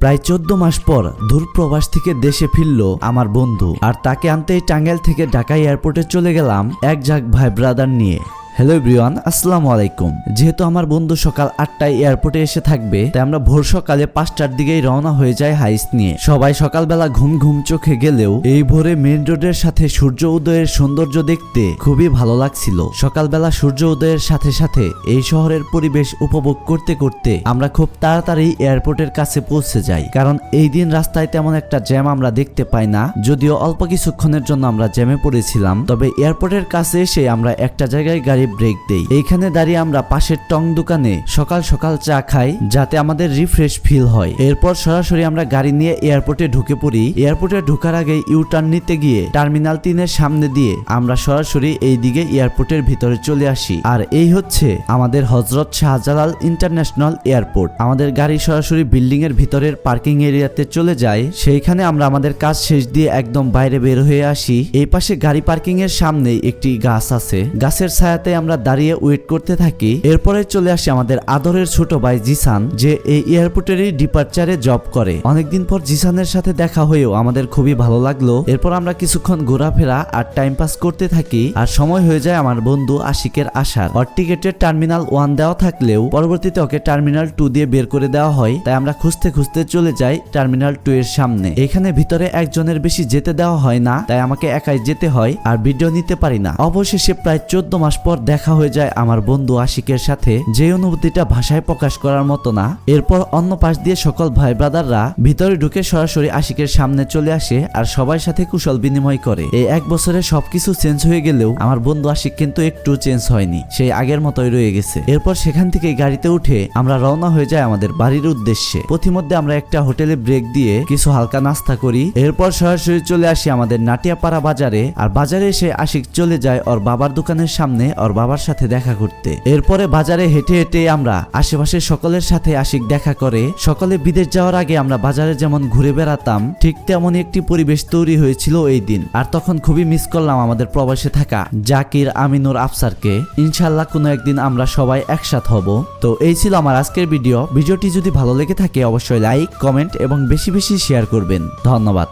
প্রায় 14 মাস পর দূরপ্রবাস থেকে দেশে ফিরল আমার বন্ধু, আর তাকে আনতেই টাঙ্গাইল থেকে ঢাকা এয়ারপোর্টে চলে গেলাম এক ঝাঁক ভাই ব্রাদার নিয়ে। হ্যালো এভরিওয়ান, আসসালামু আলাইকুম। যেহেতু আমার বন্ধু সকাল 8টায় এয়ারপোর্টে এসে থাকবে, তাই আমরা ভোর সকালে 5টার দিকেই রওনা হয়ে যাই হাইস নিয়ে। সবাই সকালবেলা ঘুম ঘুম চোখে গেলেও এই ভোরে মেইন রোডের সাথে সূর্য উদয়ের সৌন্দর্য দেখতে খুবই ভালো লাগছিল। সকালবেলা সূর্য উদয়ের সাথে সাথে এই শহরের পরিবেশ উপভোগ করতে করতে আমরা খুব তাড়াতাড়ি এয়ারপোর্টের কাছে পৌঁছে যাই, কারণ এই দিন রাস্তায় তেমন একটা জ্যাম আমরা দেখতে পাই না। যদিও অল্প কিছুক্ষণের জন্য আমরা জ্যামে পড়েছিলাম, তবে এয়ারপোর্টের কাছে এসে আমরা একটা জায়গায় গাড়ি ব্রেক দেই। এইখানে দাঁড়িয়ে আমরা পাশের টং দোকানে সকাল সকাল চা খাই, যাতে আমাদের রিফ্রেশ ফিল হয়। এরপর সরাসরি আমরা গাড়ি নিয়ে এয়ারপোর্টে ঢুকে পড়ি। এয়ারপোর্টে ঢোকার আগে ইউটার্ন নিতে গিয়ে টার্মিনাল 3-এর সামনে দিয়ে আমরা সরাসরি এই দিকে এয়ারপোর্টের ভিতরে চলে আসি। আর এই হচ্ছে আমাদের হযরত শাহজালাল ইন্টারন্যাশনাল এয়ারপোর্ট। আমাদের গাড়ি সরাসরি বিল্ডিং এর ভিতরের পার্কিং এরিয়াতে চলে যায়। সেইখানে আমরা আমাদের কাজ শেষ দিয়ে একদম বাইরে বের হয়ে আসি। এই পাশে গাড়ি পার্কিং এর সামনে একটি গাছ আছে, গাছের ছায়াতে আমরা দাঁড়িয়ে ওয়েট করতে থাকি। এরপরে চলে আসে আমাদের আদরের ছোট ভাই জিসান, যে এই এয়ারপোর্টেরই ডিপার্চারে জব করে। অনেকদিন পর জিসানের সাথে দেখা হয়েও আমাদের খুবই ভালো লাগলো। এরপর আমরা কিছুক্ষণ ঘোরাফেরা আর টাইম পাস করতে থাকি, আর সময় হয়ে যায় আমার বন্ধু আশিকের আসার। ওর টিকেটের টার্মিনাল 1 দেওয়া থাকলেও পরবর্তীতে ওকে টার্মিনাল 2 দিয়ে বের করে দেওয়া হয়, তাই আমরা খুঁজতে খুঁজতে চলে যাই টার্মিনাল 2 এর সামনে। এখানে ভিতরে একজনের বেশি যেতে দেওয়া হয় না, তাই আমাকে একাই যেতে হয় আর ভিডিও নিতে পারি না। অবশেষে প্রায় 14 মাস পর দেখা হয়ে যায় আমার বন্ধু আশিকের সাথে, যে অনুভূতিটা ভাষায় প্রকাশ করার মতো না। এরপর অন্য পাশ দিয়ে সকল ভাই ব্রাদাররা ভিতরে ঢুকে সরাসরি আশিকের সামনে চলে আসে আর সবার সাথে কুশল বিনিময় করে। এই 1 বছরে সবকিছু চেঞ্জ হয়ে গেলেও আমার বন্ধু আশিক কিন্তু একটু চেঞ্জ হয়নি, সেই আগের মতোই রয়ে গেছে। এরপর সেখান থেকে গাড়িতে উঠে আমরা রওনা হয়ে যাই আমাদের বাড়ির উদ্দেশ্যে। পথিমধ্যে আমরা একটা হোটেলে ব্রেক দিয়ে কিছু হালকা নাস্তা করি। এরপর সরাসরি চলে আসি আমাদের নাটিয়াপাড়া বাজারে। আর বাজারে এসে আশিক চলে যায় ওর বাবার দোকানের সামনে ওর বাবার সাথে দেখা করতে। এরপরে বাজারে হেঁটে হেঁটে আমরা আশেপাশের সকলের সাথে আশিক দেখা করে। সকলে বিদেশ যাওয়ার আগে আমরা বাজারে যেমন ঘুরে বেড়াতাম, ঠিক তেমনই একটি পরিবেশ তৈরি হয়েছিল এই দিন। আর তখন খুবই মিস করলাম আমাদের প্রবাসে থাকা জাকির, আমিনুর, আফসারকে। ইনশাল্লাহ কোনো একদিন আমরা সবাই একসাথ হব। তো এই ছিল আমার আজকের ভিডিওটি যদি ভালো লেগে থাকে অবশ্যই লাইক, কমেন্ট এবং বেশি বেশি শেয়ার করবেন। ধন্যবাদ।